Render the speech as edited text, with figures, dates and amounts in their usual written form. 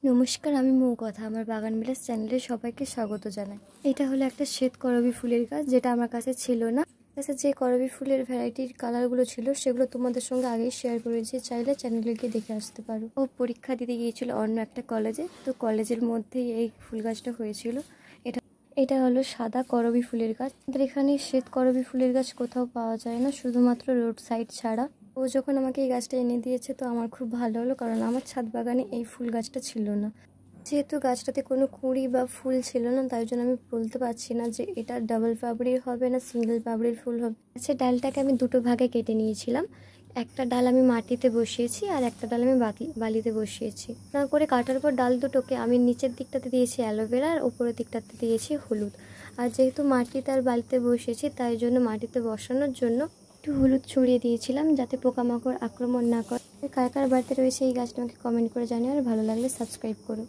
নমস্কার, আমি মৌকথা। আমার বাগান বিলাস চ্যানেলে সবাইকে স্বাগত জানাই। এটা হলো একটা শ্বেত করবী ফুলের গাছ, যেটা আমার কাছে ছিল না। কাছে যে করবী ফুলের ভ্যারাইটির কালারগুলো ছিল সেগুলো তোমাদের সঙ্গে আগেই শেয়ার করেছি, চাইলে চ্যানেলে গিয়ে দেখে আসতে পারো। ও পরীক্ষা দিতে গিয়েছিল অন্য একটা কলেজে, তো কলেজের মধ্যেই এই ফুল গাছটা হয়েছিল। এটা হলো সাদা করবী ফুলের গাছ। আমাদের এখানে শ্বেত করবী ফুলের গাছ কোথাও পাওয়া যায় না, শুধুমাত্র রোড সাইড ছাড়া। ও যখন আমাকে এই গাছটা এনে দিয়েছে তো আমার খুব ভালো হলো, কারণ আমার ছাদ বাগানে এই ফুল গাছটা ছিল না। যেহেতু গাছটাতে কোনো কুঁড়ি বা ফুল ছিল না, তাই জন্য আমি বলতে পারছি না যে এটা ডাবল পাপড়ির হবে না সিঙ্গেল পাপড়ির ফুল হবে। ডালটাকে আমি দুটো ভাগে কেটে নিয়েছিলাম। একটা ডাল আমি মাটিতে বসিয়েছি আর একটা ডাল আমি বালিতে বসিয়েছি। না করে কাটার পর ডাল দুটোকে আমি নিচের দিকটাতে দিয়েছি অ্যালোভেরা আর উপরের দিকটাতে দিয়েছি হলুদ। আর যেহেতু মাটিতে আর বালিতে বসিয়েছি, তাই জন্য মাটিতে বসানোর জন্য একটু হলুদ ছড়িয়ে দিয়েছিলাম, যাতে পোকামাকড় আক্রমণ না করে। কার কার বাড়িতে রয়েছে এই গাছটা আমাকে কমেন্ট করে জানিও, আর ভালো লাগলে সাবস্ক্রাইব করো।